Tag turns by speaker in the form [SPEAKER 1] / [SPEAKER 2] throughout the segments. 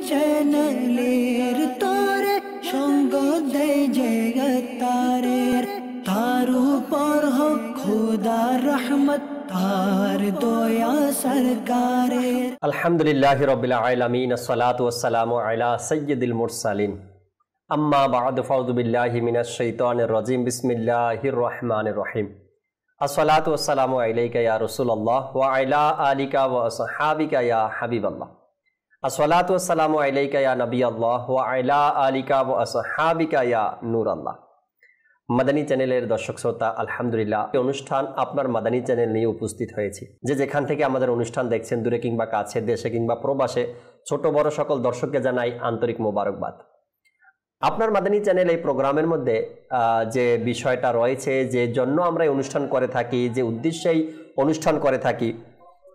[SPEAKER 1] চ্যানেলের তোরে সঙ্গ দেয় জগতারের, তার উপর হোক খোদার রহমত, তার দয়া সরকারের।
[SPEAKER 2] আলহামদুলিল্লাহি রাব্বিল আলামিন, আসসালাতু ওয়াসসালামু আলা সাইয়্যিদিল মুরসালিন, আম্মা বা'দু, ফাউযু বিল্লাহি মিনাশ শাইতানির রাজিম, বিসমিল্লাহির রহমানির রহিম। আসসালাতু ওয়াসসালামু আলাইকা ইয়া রাসূলুল্লাহ ওয়া আলা আলিকা ওয়া আসহাবিকা ইয়া হাবিবাল্লাহ। আসসালাতু ওয়াসসালামু আলাইকা ইয়া নবিয়াল্লাহ ওয়া আলা আলিকা ওয়া আসহাবিকা ইয়া নূরাল্লাহ। মাদানী চ্যানেলের দর্শক শ্রোতা, আলহামদুলিল্লাহ এই অনুষ্ঠান আপনার মাদানী চ্যানেল নিয়ে উপস্থিত হয়েছি। যে যেখান থেকে আমাদের অনুষ্ঠান দেখছেন, দূরে কিংবা কাছে, দেশে কিংবা প্রবাসে, ছোট বড় সকল দর্শককে জানাই আন্তরিক মোবারকবাদ। আপনার মাদানী চ্যানেল এই প্রোগ্রামের মধ্যে যে বিষয়টা রয়েছে, যে জন্য আমরা এই অনুষ্ঠান করে থাকি, যে উদ্দেশ্যেই অনুষ্ঠান করে থাকি,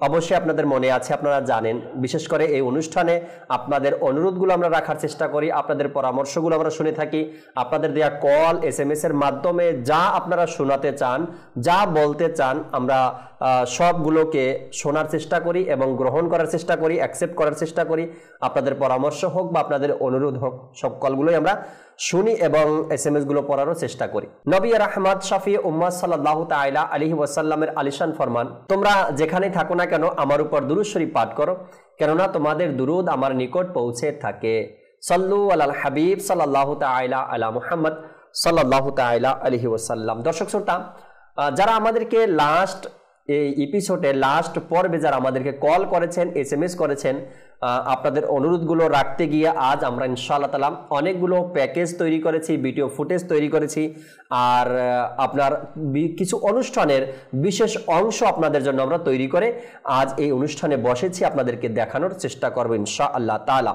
[SPEAKER 2] অবশ্যই আপনাদের মনে আছে, আপনারা জানেন। বিশেষ করে এই অনুষ্ঠানে আপনাদের অনুরোধগুলো আমরা রাখার চেষ্টা করি, আপনাদের পরামর্শগুলো আমরা শুনে থাকি, আপনাদের দেওয়া কল SMS এর মাধ্যমে যা আপনারা শোনাতে চান, যা বলতে চান, আমরা সবগুলোকে শোনার চেষ্টা করি এবং গ্রহণ করার চেষ্টা করি, অ্যাকসেপ্ট করার চেষ্টা করি। আপনাদের পরামর্শ হোক বা আপনাদের অনুরোধ হোক, সব কলগুলোই আমরা শুনি এবং SMS গুলো পড়ারও চেষ্টা করি। নবী রাহমাত শাফি উম্মাত সাল্লাল্লাহু তাআলা আলাইহি ওয়াসাল্লামের আলিশান ফরমান, তোমরা যেখানেই থাকো না কেন আমার উপর দুরূদ শরীফ পাঠ করো, কেননা তোমাদের দুরূদ আমার নিকট পৌঁছে থাকে। সাল্লু আলাল হাবিব সাল্লাল্লাহু তাআলা আলা মুহাম্মদ সাল্লাল্লাহু তাআলা আলাইহি ওয়াসাল্লাম। দর্শক শ্রোতা, যারা আমাদেরকে লাস্ট এই এপিসোডে, লাস্ট পর্বে যারা আমাদেরকে কল করেছেন, SMS করেছেন, আপনাদের অনুরোধগুলো রাখতে গিয়ে আজ আমরা ইনশাআল্লাহ তাআলা অনেকগুলো প্যাকেজ তৈরি করেছি, ভিডিও ফুটেজ তৈরি করেছি, আর আপনার কিছু অনুষ্ঠানের বিশেষ অংশ আপনাদের জন্য আমরা তৈরি করে আজ এই অনুষ্ঠানে বসেছি, আপনাদেরকে দেখানোর চেষ্টা করব ইনশাআল্লাহ তাআলা।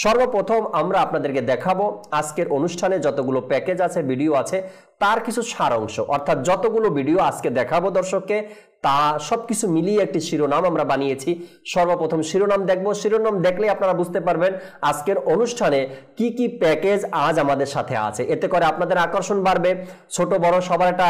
[SPEAKER 2] সর্বপ্রথম আমরা আপনাদেরকে দেখাবো আজকের অনুষ্ঠানে যতগুলো প্যাকেজ আছে, ভিডিও আছে, তার কিছু সারাংশ, অর্থাৎ যতগুলো ভিডিও আজকে দেখাবো দর্শককে, তা সবকিছু মিলিয়ে একটি শিরোনাম আমরা বানিয়েছি। সর্বপ্রথম শিরোনাম দেখব, শিরোনাম দেখলে আপনারা বুঝতে পারবেন আজকের অনুষ্ঠানে কি কি প্যাকেজ আজ আমাদের সাথে আছে। এতে করে আপনাদের আকর্ষণ বাড়বে, ছোট বড় সবার একটা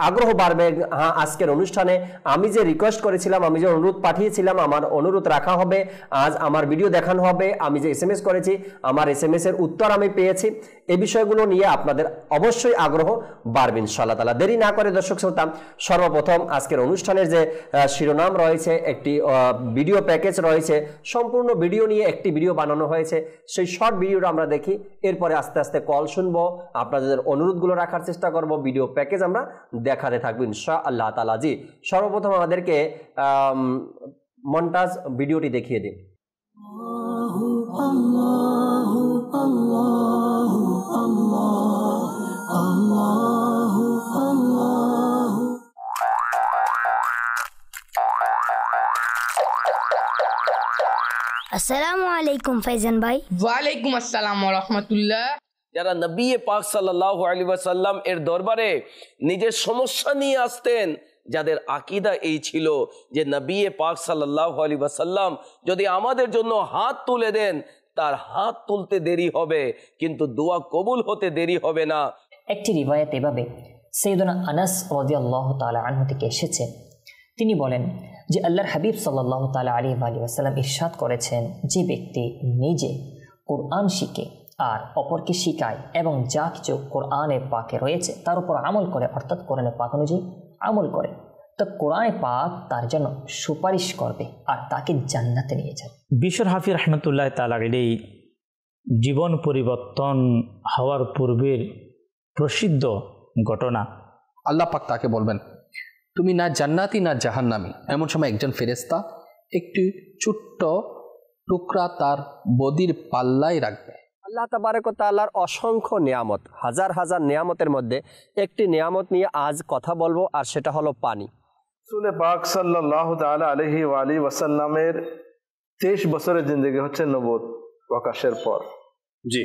[SPEAKER 2] আগ্রহ বাড়বে। হ্যাঁ, আজকের অনুষ্ঠানে আমি যে রিকোয়েস্ট করেছিলাম, আমি যে অনুরোধ পাঠিয়েছিলাম, আমার অনুরোধ রাখা হবে, আজ আমার ভিডিও দেখানো হবে। আমি যে SMS করেছি, আমার SMS এর উত্তর আমি পেয়েছি। এই বিষয়গুলো নিয়ে আপনাদের অবশ্যই আগ্রহ বাড়বে ইনশাআল্লাহ তাআলা। দেরি না করে দর্শক শ্রোতা, সর্বপ্রথম আজকের অনুষ্ঠানের যে শিরোনাম রয়েছে, একটি ভিডিও প্যাকেজ রয়েছে, সম্পূর্ণ ভিডিও নিয়ে একটি ভিডিও বানানো হয়েছে, সেই শর্ট ভিডিওটা আমরা দেখি, এরপরে আস্তে আস্তে কল শুনবো, আপনাদের অনুরোধগুলো রাখার চেষ্টা করব, ভিডিও প্যাকেজ আমরা দেখাতে থাকবো ইনশাআল্লাহ তাআলা। জি, সর্বপ্রথম আমাদেরকে মন্টাজ ভিডিওটি দেখিয়ে দিন।
[SPEAKER 1] আল্লাহু আল্লাহু আল্লাহু আল্লাহু আল্লাহু।
[SPEAKER 3] আসসালামু আলাইকুম ফাইজান ভাই।
[SPEAKER 4] ওয়ালাইকুম আসসালাম ওয়া রাহমাতুল্লাহ।
[SPEAKER 5] যারা নবী পাক সাল্লাল্লাহু আলাইহি ওয়াসাল্লাম এর দরবারে নিজের সমস্যা নিয়ে আসতেন, যাদের আকীদা এই ছিল যে নবী পাক সাল্লাল্লাহু আলাইহি ওয়াসাল্লাম যদি আমাদের জন্য হাত তুলে দেন, তার হাত তুলতে দেরি হবে কিন্তু দোয়া কবুল হতে দেরি হবে না।
[SPEAKER 6] একটি রিওয়ায়াত এভাবে সাইয়েদনা আনাস রাদিয়াল্লাহু তাআলা আনহু থেকে এসেছে, তিনি বলেন যে আল্লাহর হাবিব সাল্লাল্লাহু তাআলা আলাইহি ওয়াসাল্লাম ইরশাদ করেছেন, যে ব্যক্তি নিজে কোরআন শিখে আর অপরকে শিখায় এবং যা কিছু কোরআনে পাকে রয়েছে তার উপর আমল করে, অর্থাৎ কোরআনে পাক অনুযায়ী আমল করে, তো কোরআনে পাক তার জন্য সুপারিশ করবে আর তাকে জান্নাতে নিয়ে যাবে।
[SPEAKER 7] বিশর হাফি রহমতুল্লাহ তাআলা এই জীবন পরিবর্তন হওয়ার পূর্বের প্রসিদ্ধ ঘটনা।
[SPEAKER 8] আল্লাহ পাক তাকে বলবেন, তুমি না জান্নাতি না জাহান্নামী। এমন সময় একজন ফেরেশতা একটি ছোট্ট টুকরা তার বদির পাল্লায় রাখবে।
[SPEAKER 2] আল্লাহ তাবারক ওয়া তাআলার অসংখ্য নিয়ামত, হাজার হাজার নিয়ামতের মধ্যে একটি নিয়ামত নিয়ে আজ কথা বলবো, আর সেটা হলো পানি।
[SPEAKER 9] রাসূল পাক সাল্লাল্লাহু তাআলা আলাইহি ওয়া আলিহি ওয়াসাল্লামের 23 বছরের জিন্দেগি হচ্ছে নবুয়ত প্রকাশের পর। জি,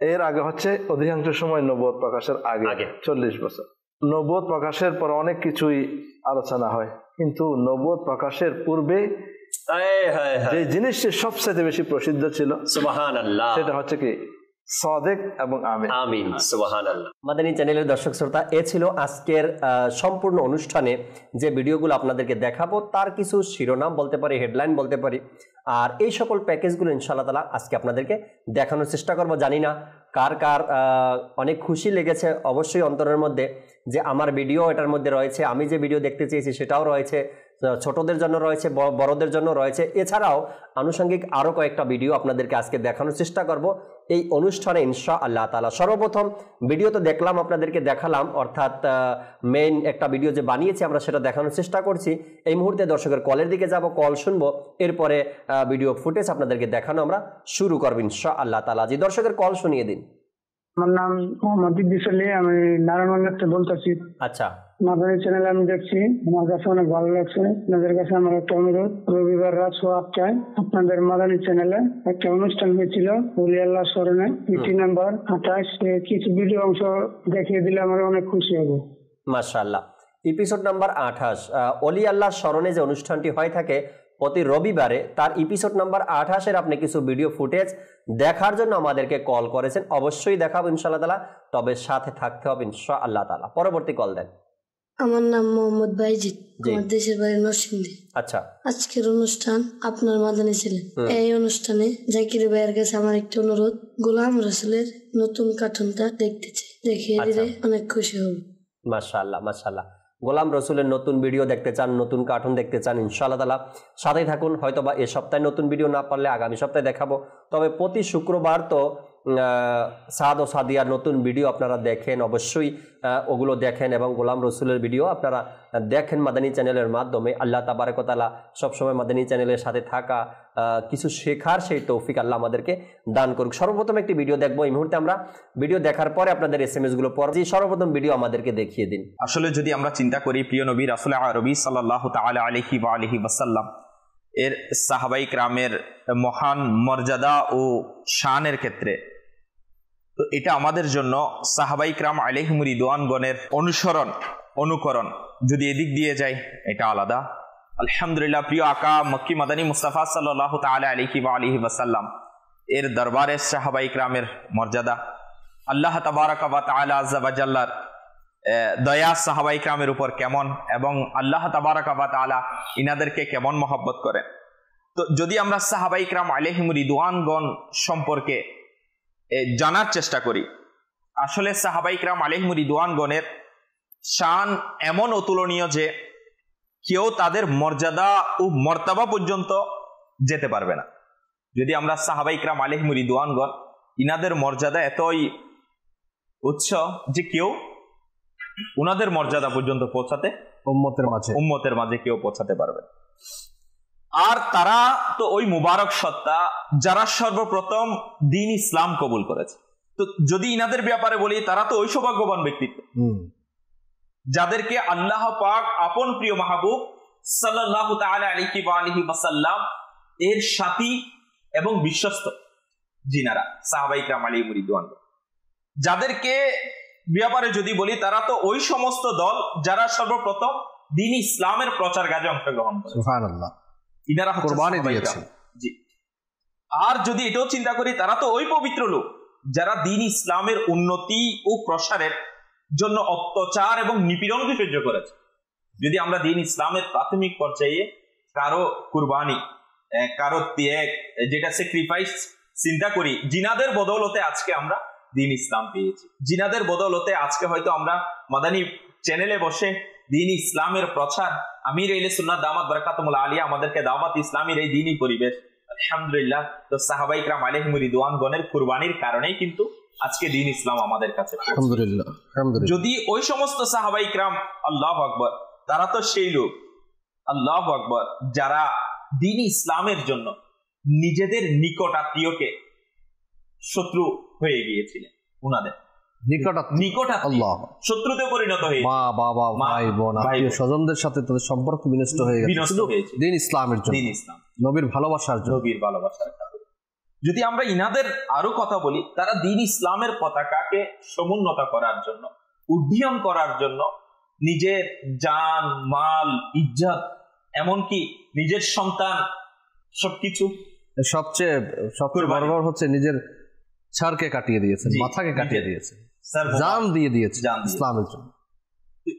[SPEAKER 9] এর আগে হচ্ছে অধিকাংশ সময় নবুয়ত প্রকাশের আগে 40 বছর। নবুয়ত প্রকাশের পর অনেক কিছুই আলোচনা হয়, কিন্তু নবুয়ত প্রকাশের পূর্বে যে জিনিসটি সবচেয়ে বেশি প্রসিদ্ধ ছিল, সুবহানাল্লাহ, সেটা হচ্ছে কি সাদেক এবং আমিন।
[SPEAKER 2] আমিন, সুবহানাল্লাহ। মাদানী চ্যানেলের দর্শক শ্রোতা, এ ছিল আজকের সম্পূর্ণ অনুষ্ঠানে যে ভিডিওগুলো আপনাদেরকে দেখাবো তার কিছু শিরোনাম বলতে পারি, হেডলাইন বলতে পারি। আর এই সকল প্যাকেজগুলো ইনশাআল্লাহ তাআলা আজকে আপনাদেরকে দেখানোর চেষ্টা করব। জানি না কার কার অনেক খুশি লেগেছে অবশ্যই অন্তরের মধ্যে, যে আমার ভিডিও এটার মধ্যে রয়েছে, আমি যে ভিডিও দেখতে চেয়েছি সেটাও রয়েছে, ছোটদের জন্য রয়েছে, বড়দের জন্য রয়েছে। এছাড়াও আনুষঙ্গিক আরও কয়েকটা ভিডিও আপনাদেরকে আজকে দেখানোর চেষ্টা করব এই অনুষ্ঠানে ইনশাআল্লাহ তাআলা। সর্বপ্রথম ভিডিও তো দেখলাম, আপনাদেরকে দেখালাম, অর্থাৎ মেইন একটা ভিডিও যে বানিয়েছি আমরা সেটা দেখানোর চেষ্টা করছি। এই মুহূর্তে দর্শকের কলের দিকে যাব, কল শুনবো, এরপরে ভিডিও ফুটেজ আপনাদেরকে দেখানো আমরা শুরু করব ইনশাআল্লাহ তাআলা। জি দর্শকের কল শুনিয়ে দিন।
[SPEAKER 10] আমার নাম মোহাম্মদ ইদ্রিস আলী, আমি নারায়ণগঞ্জ থেকে বলতেছি।
[SPEAKER 2] আচ্ছা,
[SPEAKER 10] মাদানী চ্যানেল আমি দেখছি, আমার কাছে অনেক ভালো লাগছে। আপনাদের কাছে আমার একটা অনুরোধ, রবিবার রাত 8টায় আপনাদের মাদানী চ্যানেলে একটা অনুষ্ঠান হয়েছিল ওলি আল্লাহ স্মরণে, ইটি নাম্বার 28, কিছু ভিডিও অংশ দেখিয়ে দিলে আমার অনেক খুশি হব।
[SPEAKER 2] মাশাআল্লাহ। এপিসোড নাম্বার 28 ওলি আল্লাহ স্মরণে যে অনুষ্ঠানটি হয়ে থাকে প্রতি রবিবারে, তার এপিসোড নাম্বার 28-এর আপনি কিছু ভিডিও ফুটেজ দেখার জন্য আমাদেরকে কল করেছেন। অবশ্যই দেখাবো ইনশাআল্লাহ তাআলা, তবে সাথে থাকতে হবে ইনশাআল্লাহ তাআলা। পরবর্তী কল দেন।
[SPEAKER 11] আমার নাম মোহাম্মদ বাইজিদ, আমার দেশের বাড়ি নরসিংদী।
[SPEAKER 2] আচ্ছা,
[SPEAKER 11] আজকের অনুষ্ঠান আপনার মাদানী ছিলেন। এই অনুষ্ঠানে জাকির ভাইয়ের কাছে আমার একটি অনুরোধ, গোলাম রসুলের নতুন কার্টুনটা দেখতে চাই, দেখিয়ে দিলে অনেক খুশি হব।
[SPEAKER 2] মাশাআল্লাহ মাশাআল্লাহ। গোলাম রসুলের নতুন ভিডিও দেখতে চান, নতুন কার্টুন দেখতে চান, ইনশাআল্লাহ তাআলা সাথেই থাকুন। হয়তোবা এ সপ্তাহে নতুন ভিডিও না পারলে আগামী সপ্তাহে দেখাবো। তবে প্রতি শুক্রবার তো সাদ ও সাদিয়ার নতুন ভিডিও আপনারা দেখেন, অবশ্যই ওগুলো দেখেন এবং গোলাম রসুলের ভিডিও আপনারা দেখেন মাদানী চ্যানেলের মাধ্যমে। আল্লাহ তাবারক ওয়া তাআলা সবসময় মাদানী চ্যানেলের সাথে থাকা, কিছু শেখার সেই তৌফিক আল্লাহ আমাদেরকে দান করুক। সর্বপ্রথম একটি ভিডিও দেখবো এই মুহূর্তে আমরা। ভিডিও দেখার পরে আপনাদের SMS গুলো পড়ছি। সর্বপ্রথম ভিডিও আমাদেরকে দেখিয়ে দিন।
[SPEAKER 12] আসলে যদি আমরা চিন্তা করি, প্রিয় নবী রাসূল আরবি সাল্লাল্লাহু তাআলা আলাইহি ওয়া আলিহি ওয়াসাল্লাম এর সাহাবাই কিরামের মহান মর্যাদা ও শানের ক্ষেত্রে, তো এটা আমাদের জন্য সাহাবাই কিরাম আলাইহিম রিদওয়ানগণের অনুসরণ অনুকরণ যদি এদিক দিয়ে যায় এটা আলাদা। আলহামদুলিল্লাহ, প্রিয় আকা মক্কি মাদানী মুস্তাফা সাল্লাল্লাহু তাআলা আলাইহি ওয়া আলিহি ওয়াসাল্লাম এর দরবারে সাহাবাই কিরামের মর্যাদা, আল্লাহ তাবারাকা ওয়া তাআলা আযজা ওয়া জাল্লার দয়া সাহাবাই কিরামের উপর কেমন, এবং আল্লাহ তাবারাকা ওয়া তাআলা ইনাদেরকে কেমন মহব্বত করেন। তো যদি আমরা সাহাবাই কিরাম আলাইহিম রিদওয়ানগণ সম্পর্কে জানার চেষ্টা করি, আসলে সাহাবাই কিরাম আলাইহিম রিদওয়ানগণের শান এমন অতুলনীয় যে কেউ তাদের মর্যাদা ও মর্তাবা পর্যন্ত যেতে পারবে না। যদি আমরা সাহাবাই কিরাম আলাইহিম রিদওয়ানগণ ইনাদের মর্যাদা এতই উচ্চ যে কেউ উনাদের মর্যাদা পর্যন্ত পৌঁছাতে উম্মতের মাঝে কেউ পৌঁছাতে পারবে। আর তারা তো ওই মুবারক সত্তা যারা সর্বপ্রথম দ্বীন ইসলাম কবুল করেছে। তো যদি ইনাদের ব্যাপারে বলি, তারা তো ওই সৌভাগ্যবান ব্যক্তিত্ব যাদেরকে আল্লাহ পাক আপন প্রিয় মাহবুব সাল্লাল্লাহু তাআলা আলাইহি ওয়া আলিহি ওয়াসাল্লাম এর সাথী এবং বিশ্বস্ত জিনারা সাহাবায়ে কিরাম আলাইহিম রিদওয়ান, যাদেরকে ব্যাপারে যদি বলি, তারা তো ওই সমস্ত দল যারা সর্বপ্রথম দ্বীন ইসলামের প্রচার কাজে অংশগ্রহণ করে। সুবহানাল্লাহ, ইনারা কুরবানি দিয়েছে। জি, আর যদি এটাও চিন্তা করি, তারা তো ওই পবিত্র লোক যারা দ্বীন ইসলামের উন্নতি ও প্রসারের জন্য অত্যাচার এবং নিপীড়নকে সহ্য করেছে। যদি আমরা দ্বীন ইসলামের প্রাথমিক পর্যায়ে কারো কুরবানি, কারো ত্যাগ, যেটা স্যাক্রিফাইস চিন্তা করি, জিনাদের বদৌলতে আজকে আমরা দ্বীন ইসলাম পেয়েছি। জিনাদের বদৌলতে আজকে হয়তো আমরা মাদানী চ্যানেলে বসে দ্বীন ইসলামের প্রচার, আমির আহলে সুন্নাত দামাত বারাকাতুহুল আলিয়া আমাদেরকে দাওয়াত ইসলামের এই দ্বীনি পরিবেশ, আলহামদুলিল্লাহ। তো সাহাবায়ে কিরাম আলাইহিম রিদওয়ানগণের কুরবানির কারণেই কিন্তু আজকে দ্বীন ইসলাম আমাদের কাছে। আলহামদুলিল্লাহ। যদি ওই সমস্ত সাহাবায়ে কিরাম, আল্লাহু আকবার, তারা তো সেই লোক, আল্লাহু আকবার, যারা দ্বীন ইসলামের জন্য নিজেদের নিকট আত্মীয়কে শত্রু হয়ে গিয়েছিলেন, উনাদের শত্রুতে পরিণত হয়ে মা বাবা ভাই বোন আত্মীয় স্বজনদের সাথে তাদের সম্পর্ক বিনষ্ট হয়ে গেছে দ্বীন ইসলামের জন্য, দ্বীন ইসলাম, নবীর ভালোবাসার জন্য, নবীর ভালোবাসার কারণে। যদি আমরা ইনাদের আরো কথা বলি, তারা দ্বীন ইসলামের পতাকাকে সমুন্নত করার জন্য, উড্ডীয়ন করার জন্য নিজের জান মাল ইজ্জত, এমনকি নিজের সন্তান, সবকিছু, সবচেয়ে বড় হচ্ছে নিজের
[SPEAKER 8] ছাড়কে কাটিয়ে দিয়েছেন, মাথাকে কাটিয়ে দিয়েছেন, জান দিয়ে দিয়েছেন ইসলামের জন্য।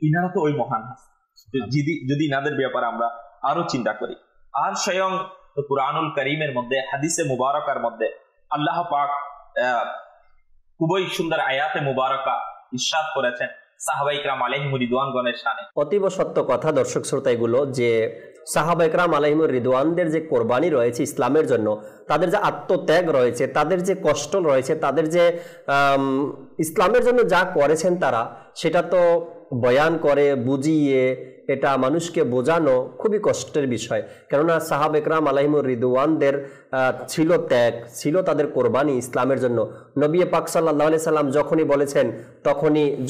[SPEAKER 12] ইনারা তো ওই মহান যদি ইনাদের ব্যাপারে আমরা আরো চিন্তা করি। আর স্বয়ং কুরআনুল কারীমের মধ্যে হাদিসে মুবারকার মধ্যে আল্লাহ পাক খুবই সুন্দর আয়াতে মুবারকা ইরশাদ করেছেন সাহাবায়ে ইকরাম আলাইহিমুর রিদওয়ানগণের শানে।
[SPEAKER 2] অতীব সত্য কথা দর্শক শ্রোতা, এগুলো যে সাহাবায়ে ইকরাম আলাইহিমুর রিদওয়ানদের যে কোরবানি রয়েছে ইসলামের জন্য, তাদের যে আত্মত্যাগ রয়েছে, তাদের যে কষ্ট রয়েছে, তাদের যে ইসলামের জন্য যা করেছেন তারা, সেটা তো বয়ান করে বুঝিয়ে এটা মানুষকে বোঝানো খুবই কষ্টের বিষয়। কেননা সাহাবায়ে ইকরাম আলাইহিমুর রিদওয়ানদের ছিল ত্যাগ, ছিল তাদের কোরবানি ইসলামের জন্য। নবী পাক সাল্লাল্লাহু আলাইহি সাল্লাম যখনই বলেছেন,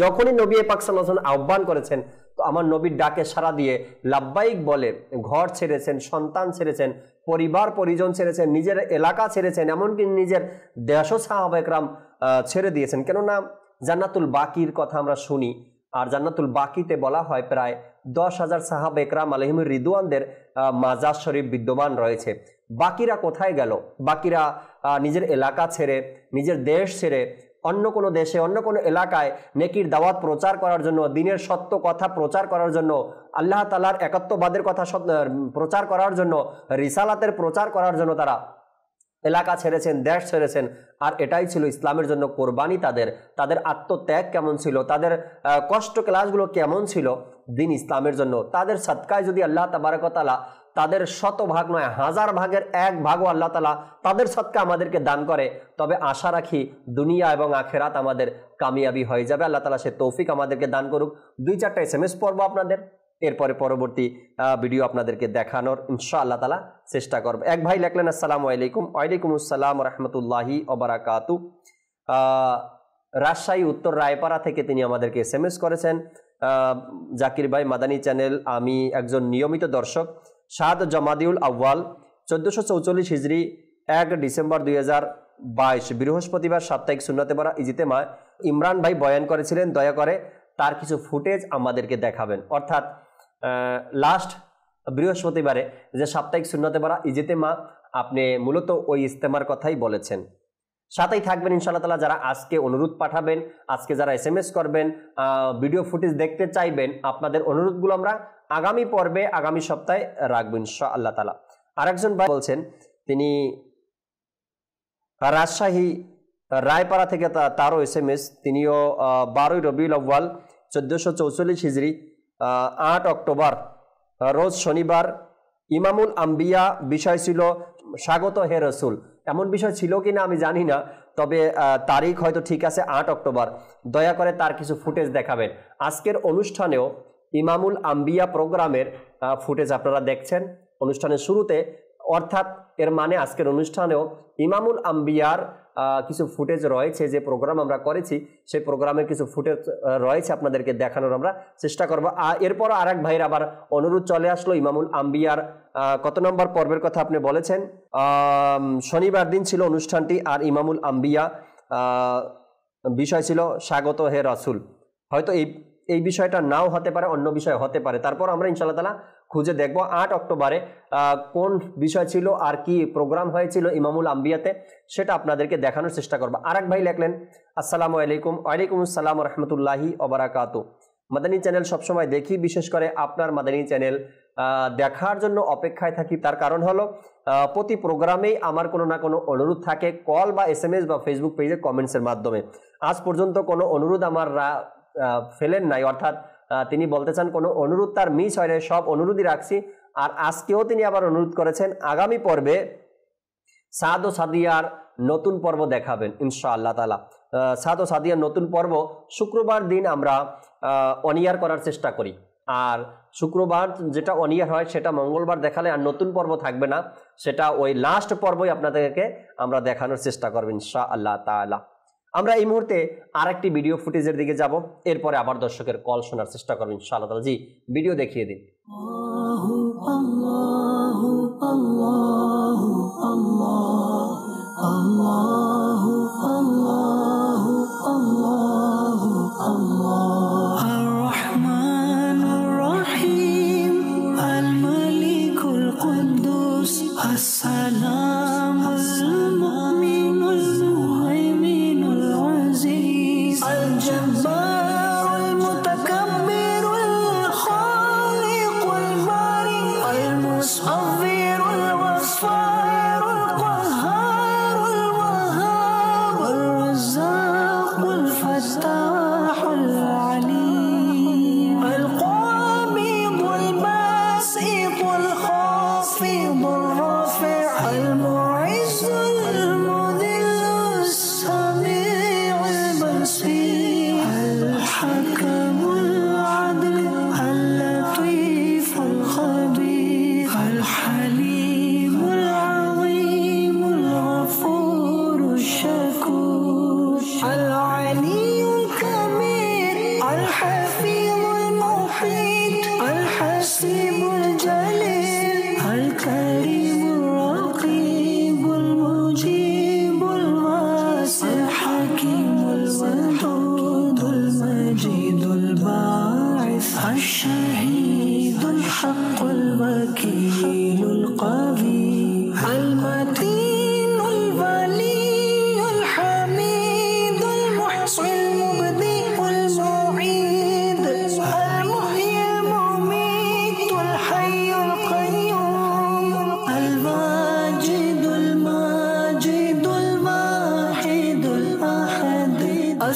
[SPEAKER 2] যখনই নবী পাক সাল্লাল্লাহু আলাইহি সাল্লাম আহ্বান করেছেন, তো আমার নবীর ডাকে সাড়া দিয়ে লাব্বাইক বলে ঘর ছেড়েছেন, সন্তান ছেড়েছেন, পরিবার পরিজন ছেড়েছেন, নিজের এলাকা ছেড়েছেন, এমনকি নিজের দেশও সাহাবায়ে ইকরাম ছেড়ে দিয়েছেন। কেননা জান্নাতুল বাকির কথা আমরা শুনি, আর জান্নাতুল বাকিতে বলা হয় প্রায় 10,000 সাহাবা ইকরাম আলাইহিমুর রিদওয়ানদের মাজার শরীফ বিদ্যমান রয়েছে। বাকিরা কোথায় গেল? বাকিরা নিজের এলাকা ছেড়ে, নিজের দেশ ছেড়ে অন্য কোনো দেশে, অন্য কোনো এলাকায় নেকির দাওয়াত প্রচার করার জন্য, দ্বীনের সত্য কথা প্রচার করার জন্য, আল্লাহ তাআলার একাত্মবাদের কথা প্রচার করার জন্য, রিসালাতের প্রচার করার জন্য তারা এলাকা ছেড়েছেন, দেশ ছেড়েছেন। আর এটাই ছিল ইসলামের জন্য কোরবানি। তাদের আত্মত্যাগ কেমন ছিল, তাদের কষ্ট ক্লাসগুলো কেমন ছিল দিন ইসলামের জন্য। তাদের সদকায় যদি আল্লাহ তাবারক ওয়া তাআলা তাদের 100 ভাগ নয় 1000 ভাগের 1 ভাগও আল্লাহ তাআলা তাদের সদকা আমাদেরকে দান করে, তবে আশা রাখি দুনিয়া এবং আখেরাত আমাদের কামিয়াবি হয়ে যাবে। আল্লাহ তাআলা সে তৌফিক আমাদেরকে দান করুক। 2-4টা SMS পড়বো আপনাদের, এরপরে পরবর্তী ভিডিও আপনাদেরকে দেখানোর ইনশাআল্লাহ তাআলা চেষ্টা করব। এক ভাই লিখলেন, আসসালামু আলাইকুম। ওয়ালাইকুম আসসালাম ওয়া রাহমাতুল্লাহি ওয়া বারাকাতু। রাজশাহী উত্তর রায়পাড়া থেকে তিনি আমাদেরকে SMS করেছেন। জাকির ভাই, মাদানী চ্যানেল আমি একজন নিয়মিত দর্শক। 7 জমাদিউল আউয়াল 1444 হিজরি 1 ডিসেম্বর 2022 বৃহস্পতিবার সাপ্তাহিক সুন্নতে পড়া ইজতেমা ইমরান ভাই বয়ান করেছিলেন। দয়া করে তার কিছু ফুটেজ আমাদেরকে দেখাবেন। অর্থাৎ লাস্ট বৃহস্পতিবারে যে সাপ্তাহিক সুন্নতে পড়া ইজতেমা, আপনি মূলত ওই ইজতেমার কথাই বলেছেন। সাথেই থাকবেন ইনশাআল্লাহ তাআলা। যারা আজকে অনুরোধ পাঠাবেন, আজকে যারা SMS করবেন, ভিডিও ফুটেজ দেখতে চাইবেন, আপনাদের অনুরোধগুলো আমরা আগামী পর্বে আগামী সপ্তাহে রাখবো ইনশাআল্লাহ তাআলা। আরেকজন ভাই বলছেন, তিনি রাজশাহী রায়পাড়া থেকে তারও SMS, তিনিও 12 রবিউল আউয়াল 1444 হিজরি 8 অক্টোবর রোজ শনিবার ইমামুল আম্বিয়া বিষয় ছিল স্বাগত হে রসুল। এমন বিষয় ছিল কিনা আমি জানি না, তবে তারিখ হয়তো ঠিক আছে 8 অক্টোবর। দয়া করে তার কিছু ফুটেজ দেখাবেন। আজকের অনুষ্ঠানেও ইমামুল আম্বিয়া প্রোগ্রামের ফুটেজ আপনারা দেখছেন অনুষ্ঠানের শুরুতে, অর্থাৎ এর মানে আজকের অনুষ্ঠানেও ইমামুল আম্বিয়ার কিছু ফুটেজ রয়েছে। যে প্রোগ্রাম আমরা করেছি সেই প্রোগ্রামের কিছু ফুটেজ রয়েছে, আপনাদেরকে দেখানোর আমরা চেষ্টা করব। এরপর আরেক ভাইয়ের আবার অনুরোধ চলে আসলো, ইমামুল আম্বিয়ার কত নম্বর পর্বের কথা আপনি বলেছেন? শনিবার দিন ছিল অনুষ্ঠানটি, আর ইমামুল আম্বিয়া বিষয় ছিল স্বাগত হে রাসূল। হয়তো এই বিষয়টা নাও হতে পারে, অন্য বিষয় হতে পারে। তারপর আমরা ইনশাআল্লাহ তাআলা খুঁজে দেখব 8 অক্টোবরে কোন বিষয় ছিল আর কি প্রোগ্রাম হয়েছিল ইমামুল আম্বিয়াতে, সেটা আপনাদেরকে দেখানোর চেষ্টা করব। আরেক ভাই লিখলেন, আসসালামু আলাইকুম। ওয়ালাইকুম আসসালাম ওয়া রাহমাতুল্লাহি ওয়া বারাকাতু। মাদানী চ্যানেল সবসময় দেখি, বিশেষ করে আপনার মাদানী চ্যানেল দেখার জন্য অপেক্ষায় থাকি। তার কারণ হলো প্রতি প্রোগ্রামেই আমার কোনো না কোনো অনুরোধ থাকে, কল বা SMS বা ফেসবুক পেজে কমেন্টসের মাধ্যমে। আজ পর্যন্ত কোনো অনুরোধ আমার ফেলেন নাই, অর্থাৎ তিনি বলতে চান কোনো অনুরোধ তার মিস হয় না, সব অনুরোধই রাখছি। আর আজকেও তিনি আবার অনুরোধ করেছেন আগামী পর্বে সাদ ও সাদিয়ার নতুন পর্ব দেখাবেন ইনশাআল্লাহ তাআলা। সাদ ও সাদিয়ার নতুন পর্ব শুক্রবার দিন আমরা অনিয়ার করার চেষ্টা করি, আর শুক্রবার যেটা অনিয়ার হয় সেটা মঙ্গলবার দেখালে আর নতুন পর্ব থাকবে না, সেটা ওই লাস্ট পর্বই আপনাদেরকে আমরা দেখানোর চেষ্টা করব ইনশাআল্লাহ তাআলা। আমরা এই মুহূর্তে আরেকটি ভিডিও ফুটেজের দিকে যাব, এরপরে আবার দর্শকের কল শোনার চেষ্টা করব ইনশাআল্লাহ তাআলা। জি, ভিডিও দেখিয়ে দিন।
[SPEAKER 1] السلام المؤمن المهيمن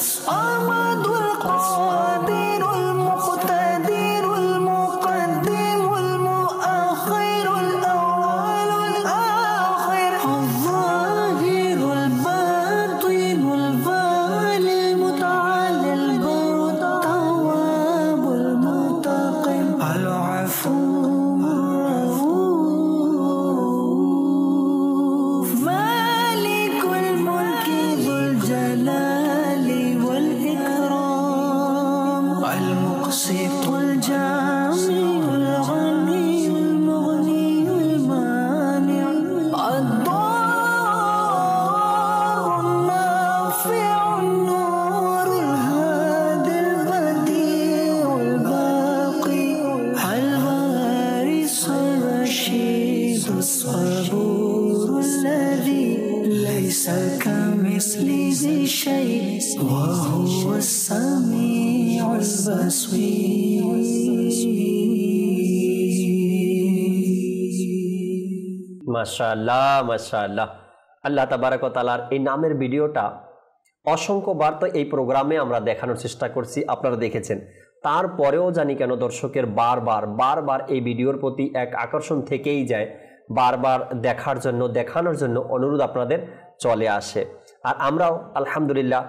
[SPEAKER 1] الصمد القادر المقتدر المقدم المؤخر الأول الآخر الظاهر الباطن البالي المتعالي البر التواب المنتقم العفو الرؤوف مالك الملك ذو الجلال والإكرام المقسط الجامع الغني المغني المانع الضار النافع النور الهادي البديع الباقي الوارث الرشيد الصبور الذي ليس كمثله شيء وهو السميع البصير
[SPEAKER 2] মাশাআল্লাহ মাশাআল্লাহ। আল্লাহ তাবারাক ওয়া তাআলার এই নামের ভিডিওটা অসংখ্যবার তো এই প্রোগ্রামে আমরা দেখানোর চেষ্টা করছি, আপনারা দেখেছেন। তারপরেও জানি কেন দর্শকের বারবার এই ভিডিওর প্রতি এক আকর্ষণ থেকেই যায়, বারবার দেখানোর জন্য অনুরোধ আপনাদের চলে আসে। আর আমরাও আলহামদুলিল্লাহ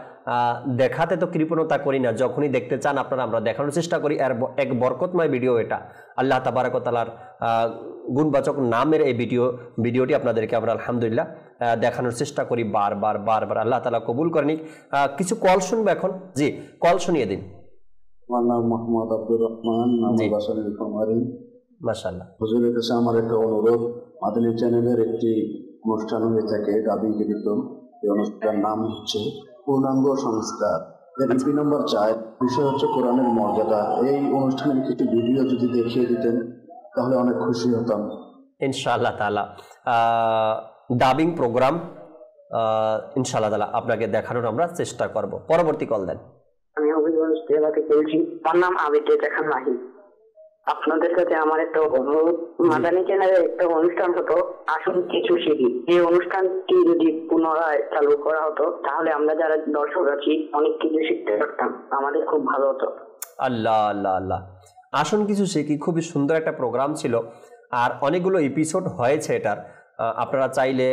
[SPEAKER 2] দেখাতে তো কৃপণতা করি না, যখনই দেখতে চান আপনারা আমরা দেখানোর চেষ্টা করি। আর এক বরকতময় ভিডিও এটা, আল্লাহ তাবারাক ওয়া তাআলার গুণবাচক নামের এই ভিডিওটি আপনাদেরকে আমরা আলহামদুলিল্লাহ দেখানোর চেষ্টা করি বারবার। আল্লাহ তাআলা কবুল করে নিক। কিছু কল শুনবো এখন। জি, কল শুনিয়ে দিন।
[SPEAKER 13] আমার নাম মোহাম্মদ আব্দুর রহমান, আমার বাসা নীলফামারী।
[SPEAKER 2] মাশাআল্লাহ।
[SPEAKER 13] হুজুরের কাছে আমার একটা অনুরোধ, মাদানী চ্যানেলের একটি অনুষ্ঠান হয়ে থাকে দাবি কীর্তন, এই অনুষ্ঠানের নাম হচ্ছে পূর্ণাঙ্গ সংস্কার। এর 2 নম্বর 4 বিষয় হচ্ছে কোরআনের মর্যাদা। এই অনুষ্ঠানের কিছু ভিডিও যদি দেখিয়ে দিতেন তাহলে অনেক খুশি হতাম
[SPEAKER 2] ইনশাআল্লাহ তাআলা। ডাবিং প্রোগ্রাম ইনশাআল্লাহ তাআলা আপনাকে দেখানোর আমরা চেষ্টা করব। পরবর্তী কল দেন।
[SPEAKER 14] আমি হবিগঞ্জ জেলা থেকে বলছি, আমার নাম আবিদ দেখান মাহি। আপনাদের কাছে আমার একটা অনুরোধ, মাদানী চ্যানেলে একটা অনুষ্ঠান হতো আসুন কিছু শিখি, এই অনুষ্ঠানটি যদি পুনরায় চালু করা হতো তাহলে আমরা যারা দর্শক আছি অনেক কিছু শিখতে পারতাম, আমাদের খুব ভালো হতো।
[SPEAKER 2] আল্লাহ আল্লাহ আল্লাহ। আসুন কিছু শিখি খুবই সুন্দর একটা প্রোগ্রাম ছিল, আর অনেকগুলো এপিসোড হয়েছে এটার। আপনারা চাইলে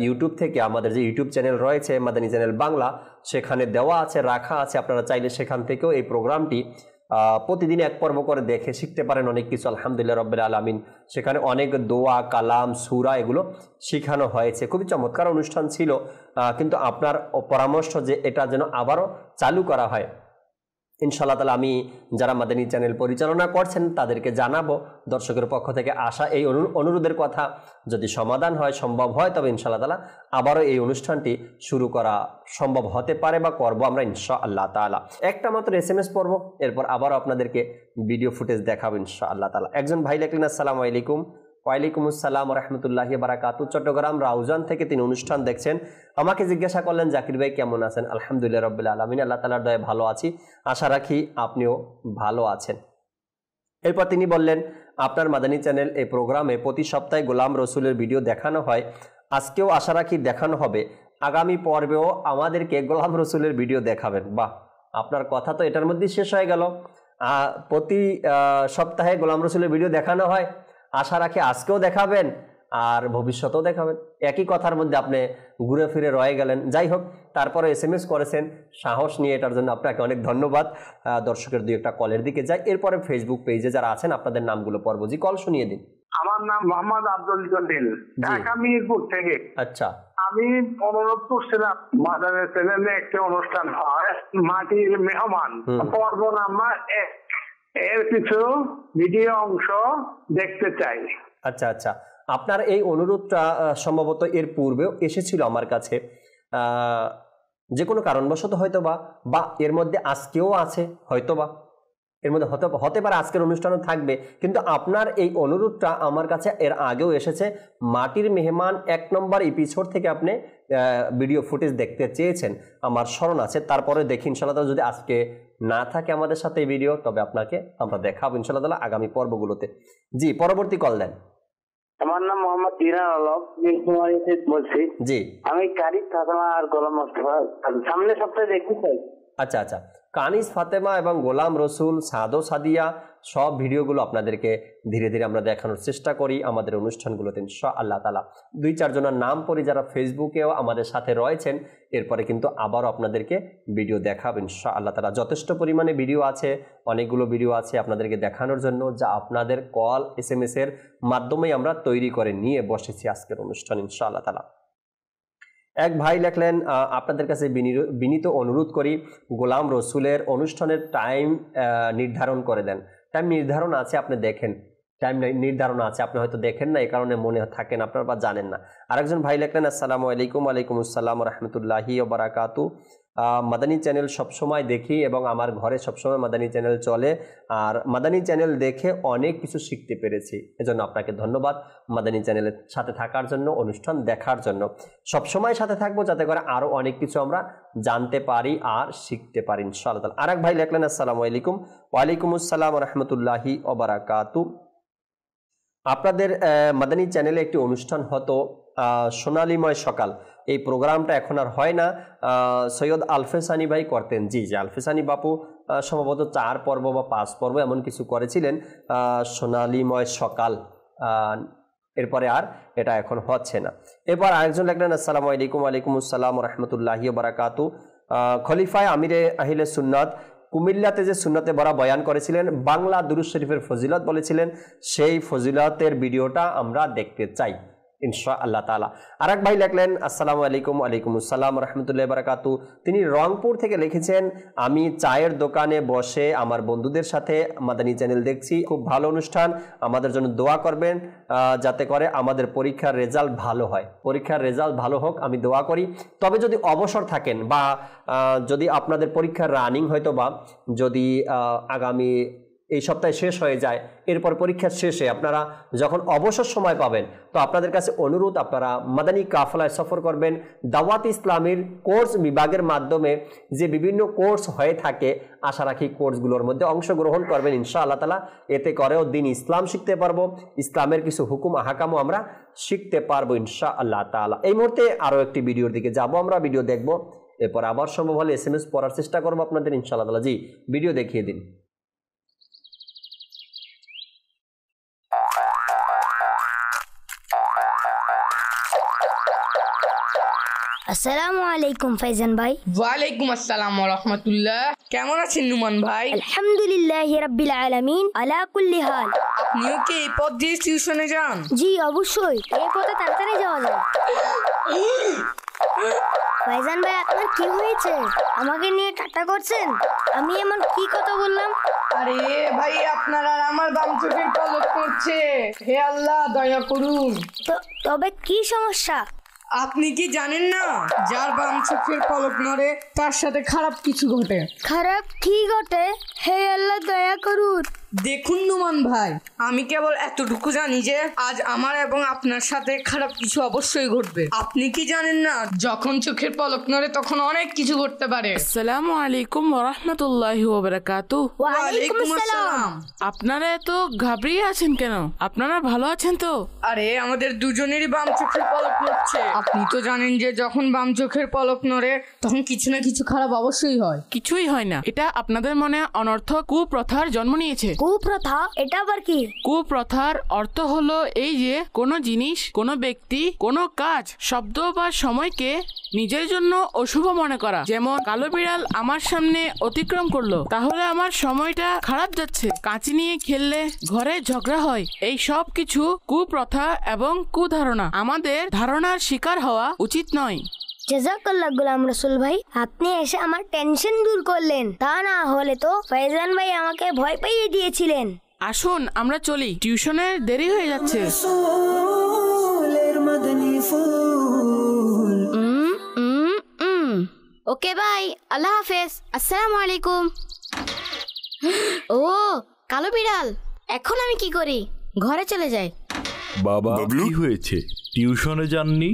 [SPEAKER 2] ইউটিউব থেকে আমাদের যে ইউটিউব চ্যানেল রয়েছে মাদানী চ্যানেল বাংলা, সেখানে দেওয়া আছে, রাখা আছে। আপনারা চাইলে সেখান থেকেও এই প্রোগ্রামটি প্রতিদিন এক পর্ব করে দেখে শিখতে পারেন অনেক কিছু। আলহামদুলিল্লাহ রাব্বিল আলামিন। সেখানে অনেক দোয়া, কালাম, সূরা এগুলো শেখানো হয়েছে। খুবই চমৎকার অনুষ্ঠান ছিল। কিন্তু আপনার পরামর্শ যে এটা যেন আবারও চালু করা হয়, ইনশাআল্লাহ তাআলা আমি যারা মাদানী চ্যানেল পরিচালনা করছেন তাদেরকে জানাবো। দর্শকের পক্ষ থেকে আসা এই অনুরোধের কথা যদি সমাধান হয়, সম্ভব হয়, তবে ইনশাআল্লাহ তাআলা আবারও এই অনুষ্ঠানটি শুরু করা সম্ভব হতে পারে বা করবো আমরা ইনশাআল্লাহ তাআলা। একটা মাত্র SMS পড়বো, এরপর আবারও আপনাদেরকে ভিডিও ফুটেজ দেখাবো ইনশাআল্লাহ তাআলা। একজন ভাই লিখলেন, আসসালামু আলাইকুম। ওয়ালাইকুম আসসালাম রাহমাতুল্লাহি বারাকাতু। চট্টগ্রাম রাউজান থেকে তিনি অনুষ্ঠান দেখছেন। আমাকে জিজ্ঞাসা করলেন, জাকির ভাই কেমন আছেন? আলহামদুলিল্লাহ রাব্বিল আলামিন, আল্লাহ তাআলার দয়ায় ভালো আছি, আশা রাখি আপনিও ভালো আছেন। এরপর তিনি বললেন, আপনার মাদানী চ্যানেল এই প্রোগ্রামে প্রতি সপ্তাহে গোলাম রসুলের ভিডিও দেখানো হয়, আজকেও আশা রাখি দেখানো হবে, আগামী পর্বেও আমাদেরকে গোলাম রসুলের ভিডিও দেখাবেন। বাহ, আপনার কথা তো এটার মধ্যেই শেষ হয়ে গেল। প্রতি সপ্তাহে গোলাম রসুলের ভিডিও দেখানো হয়, আশা রাখি আজকেও দেখাবেন আর ভবিষ্যতেও দেখাবেন। একই কথার মধ্যে আপনি ঘুরে ফিরে রয়ে গেলেন। যাই হোক, তারপরে SMS করেছেন, সাহস নিয়ে, এটার জন্য আপনাকে অনেক ধন্যবাদ। দর্শকের 2-1টা কলের দিকে যাই, এরপরে ফেসবুক পেজে যারা আছেন আপনাদের নামগুলো পড়বো। জি, কল শুনিয়ে দিন।
[SPEAKER 15] আমার নাম মোহাম্মদ আব্দুল জলিল, ঢাকা মিরপুর থেকে।
[SPEAKER 2] আচ্ছা,
[SPEAKER 15] আমি অনুরোধ করছিলাম মাদানী চ্যানেলে একটা অনুষ্ঠান হয় মাটির মেহমান, পর্ব নাম্বার 1, এর কিছু ভিডিও অংশ দেখতে চাই।
[SPEAKER 2] আচ্ছা আচ্ছা, আপনার এই অনুরোধটা সম্ভবত এর পূর্বেও এসেছিল আমার কাছে, যে কোনো কারণবশত হয়তোবা, বা এর মধ্যে আজকেও আছে হয়তোবা, এর মধ্যে হতে পারে আজকের অনুষ্ঠানও থাকবে। কিন্তু আপনার এই অনুরোধটা আমার কাছে এর আগেও এসেছে। মাটির মেহমান 1 নম্বর এপিসোড থেকে আপনি ভিডিও ফুটেজ দেখতে চেয়েছেন, আমার স্মরণ আছে। তারপরে দেখি ইনশাআল্লাহ যদি আজকে না থাকে আমাদের সাথে এই ভিডিও, তবে আপনাকে আমরা দেখাবো ইনশাআল্লাহ আগামী পর্বগুলোতে। জি, পরবর্তী কল দেন।
[SPEAKER 14] আমার নাম মোহাম্মদ দিনার আলম, বলছি।
[SPEAKER 2] জি,
[SPEAKER 14] আমি কারি থাকলাম আর গোলাম মোস্তফা। সামনের সপ্তাহে দেখতে চাই।
[SPEAKER 2] আচ্ছা আচ্ছা, কানিজ ফাতেমা এবং গোলাম রসুল, সাদো সাদিয়া সব ভিডিওগুলো আপনাদেরকে ধীরে ধীরে আমরা দেখানোর চেষ্টা করি আমাদের অনুষ্ঠানগুলোতে ইনশাআল্লাহ তাআলা। 2-4 জনের নাম পড়ি যারা ফেসবুকেও আমাদের সাথে রয়েছেন, এরপরে কিন্তু আবারও আপনাদেরকে ভিডিও দেখাবো ইনশাআল্লাহ তাআলা। যথেষ্ট পরিমাণে ভিডিও আছে, অনেকগুলো ভিডিও আছে আপনাদেরকে দেখানোর জন্য, যা আপনাদের কল SMS এর মাধ্যমেই আমরা তৈরি করে নিয়ে বসেছি আজকের অনুষ্ঠান ইনশাআল্লাহ তাআলা। এক ভাই লেখলেন, আপনাদের কাছে বিনীত অনুরোধ করি গোলাম রসুলের অনুষ্ঠানের টাইম নির্ধারণ করে দেন। টাইম নির্ধারণ আছে, আপনি দেখেন, টাইম নির্ধারণ আছে, আপনি হয়তো দেখেন না, এই কারণে মনে থাকেন আপনার বা জানেন না। আরেকজন ভাই লেখলেন, আসসালামু আলাইকুম। ওয়ালাইকুম আসসালাম রহমতুল্লাহি ওয়া বারাকাতু। মাদানী চ্যানেল সবসময় দেখি এবং আমার ঘরে সবসময় মাদানী চ্যানেল চলে, আর মাদানী চ্যানেল দেখে অনেক কিছু শিখতে পেরেছি, এজন্য আপনাকে ধন্যবাদ মাদানী চ্যানেলের সাথে থাকার জন্য, অনুষ্ঠান দেখার জন্য। সবসময় সাথে থাকবো যাতে করে আরও অনেক কিছু আমরা জানতে পারি আর শিখতে পারি ইনশাআল্লাহ। আরেক ভাই লেখলেন, আসসালামু আলাইকুম। ওয়ালাইকুম আসসালাম রহমতুল্লাহি ওয়া বারাকাতু। আপনাদের মাদানী চ্যানেলে একটি অনুষ্ঠান হতো সোনালীময় সকাল, এই প্রোগ্রামটা এখন আর হয় না, সৈয়দ আলফেসানি ভাই করতেন। জি জি, আলফেসানি বাপু সম্ভবত 4 পর্ব বা 5 পর্ব এমন কিছু করেছিলেন সোনালীময় সকাল, এরপরে আর এটা এখন হচ্ছে না। এরপর আরেকজন লিখলেন, আসসালামু আলাইকুম। ওয়ালাইকুম আসসালাম রহমতুল্লাহি ওয়া বারাকাতু। খলিফায়ে আমিরে আহলে সুন্নাত কুমিল্লাতে যে সুন্নতে ভরা বয়ান করেছিলেন, বাংলা দুরূদ শরীফের ফজিলত বলেছিলেন, সেই ফজিলতের ভিডিওটা আমরা দেখতে চাই ইনশাআল্লাহ তাআলা। আরেক ভাই লিখলেন, আসসালামু আলাইকুম। ওয়ালাইকুম আসসালাম রাহমাতুল্লাহি ওয়া বারাকাতু। তিনি রংপুর থেকে লিখেছেন, আমি চায়ের দোকানে বসে আমার বন্ধুদের সাথে মাদানী চ্যানেল দেখছি, খুব ভালো অনুষ্ঠান, আমাদের জন্য দোয়া করবেন যাতে করে আমাদের পরীক্ষার রেজাল্ট ভালো হয়। পরীক্ষার রেজাল্ট ভালো হোক আমি দোয়া করি। তবে যদি অবসর থাকেন বা যদি আপনাদের পরীক্ষার রানিং হয়তো বা যদি আগামী এই সপ্তাহে শেষ হয়ে যায়, এরপর পরীক্ষার শেষে আপনারা যখন অবসর সময় পাবেন, তো আপনাদের কাছে অনুরোধ আপনারা মাদানী কাফলায় সফর করবেন। দাওয়াত ইসলামের কোর্স বিভাগের মাধ্যমে যে বিভিন্ন কোর্স হয়ে থাকে, আশা রাখি কোর্সগুলোর মধ্যে অংশগ্রহণ করবেন ইনশাআল্লাহ তাআলা। এতে করেও দিন ইসলাম শিখতে পারবো, ইসলামের কিছু হুকুম আহকামও আমরা শিখতে পারবো ইনশাআল্লাহ তাআলা। এই মুহূর্তে আরও একটি ভিডিওর দিকে যাব, আমরা ভিডিও দেখব, এরপর আবার সম্ভব হলে SMS পড়ার চেষ্টা করবো আপনাদের ইনশাআল্লাহ তাআলা। জি, ভিডিও দেখিয়ে দিন।
[SPEAKER 3] আসসালামু আলাইকুম ফাইজান ভাই।
[SPEAKER 4] ওয়ালাইকুম আসসালাম ওয়া রাহমাতুল্লাহ। কেমন আছেন নুমান ভাই?
[SPEAKER 3] আলহামদুলিল্লাহি রাব্বিল আলামিন আলা কুল্লি হাল।
[SPEAKER 4] আপনিও কি এই পথ দিয়ে টিউশনে যান?
[SPEAKER 3] জি অবশ্যই, এই পথে তাড়াতাড়ি যাওয়া যায়। ফাইজান ভাই, আপনার কি হয়েছে? আমাকে নিয়ে ঠাট্টা করছেন? আমি এমন কি কথা বললাম?
[SPEAKER 4] আরে ভাই, আপনার আর আমার বাম চোখের পলক পড়ছে, হে আল্লাহ দয়া করুন।
[SPEAKER 3] তবে কি সমস্যা?
[SPEAKER 4] আপনি কি জানেন না, যার বাম চোখের পলক নড়ে তার সাথে খারাপ কিছু ঘটে?
[SPEAKER 3] খারাপ কি ঘটে? হে আল্লাহ দয়া করুন।
[SPEAKER 4] দেখুন নুমান ভাই, আমি কেবল এতটুকু জানি যে আজ আমার এবং আপনার সাথে খারাপ কিছু অবশ্যই ঘটবে। আপনি কি জানেন না, যখন চোখের পলক নড়ে তখন অনেক কিছু ঘটতে পারে।
[SPEAKER 16] আসসালামু আলাইকুম ওয়া রাহমাতুল্লাহি ওয়া বারাকাতুহু।
[SPEAKER 3] ওয়া আলাইকুম আসসালাম।
[SPEAKER 16] আপনারা এত ঘাবড়িয়ে আছেন কেন? আপনারা ভালো আছেন তো?
[SPEAKER 4] আরে আমাদের দুজনেরই বাম চোখের পলক নড়ছে। আপনি তো জানেন যে যখন বাম চোখের পলক নড়ে তখন কিছু না কিছু খারাপ অবশ্যই হয়।
[SPEAKER 16] কিছুই হয় না, এটা আপনাদের মনে অনর্থক কুপ্রথার জন্ম নিয়েছে।
[SPEAKER 3] কুপ্রথা? এটা আবার কি?
[SPEAKER 16] কুপ্রথার অর্থ হলো এই যে কোনো জিনিস, কোনো ব্যক্তি, কোনো কাজ, শব্দ বা সময়কে নিজের জন্য অশুভ মনে করা। যেমন কালো বিড়াল আমার সামনে অতিক্রম করলো, তাহলে আমার সময়টা খারাপ যাচ্ছে। কাঁচি নিয়ে খেললে ঘরে ঝগড়া হয়। এই সব কিছু কুপ্রথা এবং কুধারণা। আমাদের ধারণার শিকার হওয়া উচিত নয়।
[SPEAKER 3] জাযাকাল্লাহ গোলাম রসুল ভাই, আপনি এসে আমার টেনশন দূর করলেন। তা না হলে তো ফাইজান ভাই আমাকে ভয় পাইয়ে দিয়েছিলেন।
[SPEAKER 16] আসুন আমরা চলি, টিউশনের দেরি হয়ে যাচ্ছে।
[SPEAKER 17] ওকে ভাই, আল্লাহ হাফেজ, আসসালামু আলাইকুম। ও কালো বিড়াল, এখন আমি কি করি? ঘরে চলে যাই।
[SPEAKER 18] বাবা কি হয়েছে, টিউশনে যাননি?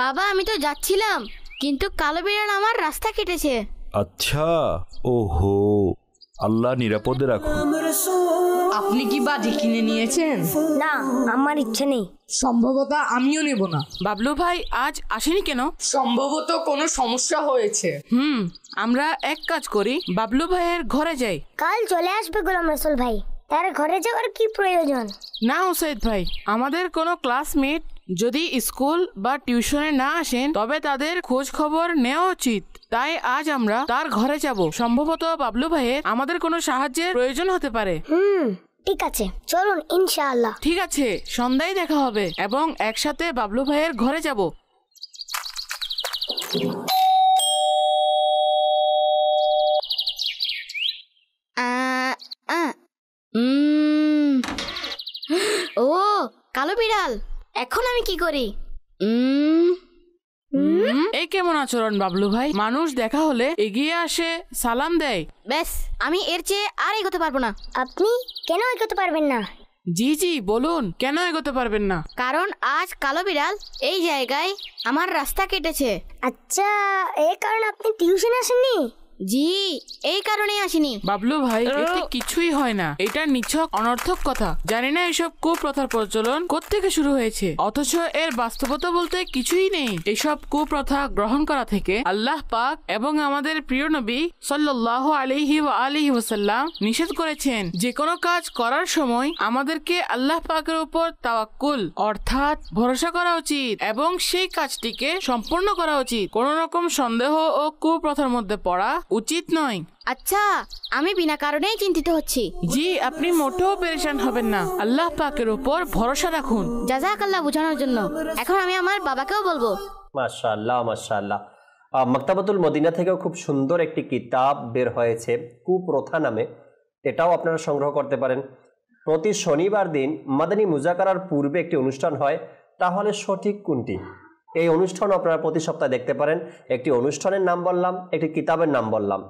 [SPEAKER 17] বাবা আমি তো যাচ্ছিলাম, কিন্তু কালো বিড়াল আমার রাস্তা কেটেছে।
[SPEAKER 18] আচ্ছা, ওহো, আল্লাহ নিরাপদে রাখুন।
[SPEAKER 4] আপনি কি বাজি কিনে নিয়েছেন?
[SPEAKER 3] না, আমার ইচ্ছে নেই।
[SPEAKER 4] সম্ভবত আমিও নেব না।
[SPEAKER 16] বাবলু ভাই আজ আসেনি কেন?
[SPEAKER 4] সম্ভবত কোনো সমস্যা হয়েছে।
[SPEAKER 16] আমরা এক কাজ করি, বাবলু ভাইয়ের ঘরে যাই।
[SPEAKER 3] কাল চলে আসবে গোলাম রসুল ভাই, তার ঘরে যাওয়ার কি প্রয়োজন?
[SPEAKER 16] না উসাইদ ভাই, আমাদের কোনো ক্লাসমেট যদি স্কুল বা টিউশনে না আসেন তবে তাদের খোঁজ খবর নেওয়া উচিত। তাই আজ আমরা তার ঘরে যাব। সম্ভবত বাবলু ভাইয়ের আমাদের কোনো সাহায্যের প্রয়োজন হতে পারে।
[SPEAKER 3] ঠিক আছে, চলুন ইনশাআল্লাহ।
[SPEAKER 16] ঠিক আছে, সন্ধ্যায় দেখা হবে এবং একসাথে বাবলু ভাইয়ের ঘরে যাব।
[SPEAKER 17] ও কালো বিড়াল, এখন আমি কি করি?
[SPEAKER 16] এই কেমন আচরণ বাবলু ভাই? মানুষ দেখা হলে এগিয়ে আসে, সালাম দেয়।
[SPEAKER 17] ব্যাস, আমি এর চেয়ে আর এগোতে পারবো না।
[SPEAKER 3] আপনি কেন এগোতে পারবেন না?
[SPEAKER 16] জি বলুন, কেন এগোতে পারবেন না?
[SPEAKER 17] কারণ আজ কালো বিড়াল এই জায়গায় আমার রাস্তা কেটেছে।
[SPEAKER 3] আচ্ছা, এই কারণে আপনি টিউশন আসেননি?
[SPEAKER 17] জি, এই কারণেই আসিনি।
[SPEAKER 16] বাবলু ভাই, এতে কিছুই হয় না। এটা নিছক অনর্থক কথা। জানি না এসব কুপ্রথার প্রচলন কোত্থেকে শুরু হয়েছে, অথচ এর বাস্তবতা বলতে কিছুই নেই। এসব কুপ্রথা গ্রহণ করা থেকে আল্লাহ পাক এবং আমাদের প্রিয় নবী সাল্লাল্লাহু আলাইহি ওয়াসাল্লাম নিষেধ করেছেন। যে কোনো কাজ করার সময় আমাদেরকে আল্লাহ পাকের উপর তাওয়াক্কুল অর্থাৎ ভরসা করা উচিত এবং সেই কাজটিকে সম্পূর্ণ করা উচিত। কোন রকম সন্দেহ ও কুপ্রথার মধ্যে পড়া উচিত নয়।
[SPEAKER 17] আচ্ছা, আমি বিনা কারণেই চিন্তিত হচ্ছি।
[SPEAKER 16] জি, আপনি মোটেও পেরেশান হবেন না। আল্লাহ পাকের উপর ভরসা রাখুন।
[SPEAKER 17] জাযাকাল্লাহ বোঝানোর জন্য। এখন আমি আমার বাবাকেও বলবো।
[SPEAKER 2] মাশাআল্লাহ মাশাআল্লাহ। মাকতাবাতুল মদিনা থেকেও খুব সুন্দর একটি কিতাব বের হয়েছে কুপ্রথা নামে, এটাও আপনারা সংগ্রহ করতে পারেন। প্রতি শনিবার দিন মাদানী মুজাকারার পূর্বে একটি অনুষ্ঠান হয়, তাহলে সঠিক কোনটি? এই অনুষ্ঠান আপনারা প্রতি সপ্তাহে দেখতে পারেন। একটি অনুষ্ঠানের নাম বললাম, একটি কিতাবের নাম বললাম,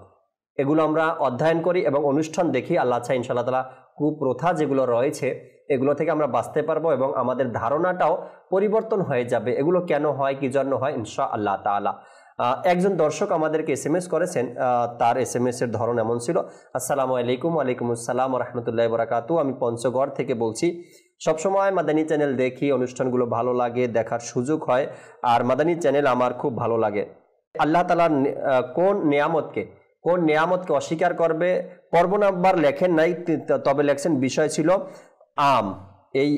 [SPEAKER 2] এগুলো আমরা অধ্যয়ন করি এবং অনুষ্ঠান দেখি। আল্লাহ চাই ইনশাআল্লাহ তাআলা কুপ্রথা যেগুলো রয়েছে এগুলো থেকে আমরা বাঁচতে পারবো এবং আমাদের ধারণাটাও পরিবর্তন হয়ে যাবে, এগুলো কেন হয়, কি জন্য হয়, ইনশাআল্লাহ তাআলা। একজন দর্শক আমাদেরকে SMS করেছেন, তার SMS এর ধরন এমন ছিল, আসসালামু আলাইকুম। ওয়ালাইকুম আসসালাম রাহমাতুল্লাহি ওয়া বারাকাতুহু। আমি পঞ্চগড় থেকে বলছি। সবসময় মাদানী চ্যানেল দেখি, অনুষ্ঠানগুলো ভালো লাগে, দেখার সুযোগ হয়, আর মাদানী চ্যানেল আমার খুব ভালো লাগে। আল্লাহ তাআলার কোন নিয়ামতকে অস্বীকার করবে? পর্ব নাম্বার লেখেন নাই, তবে লেখছেন বিষয় ছিল আম। এই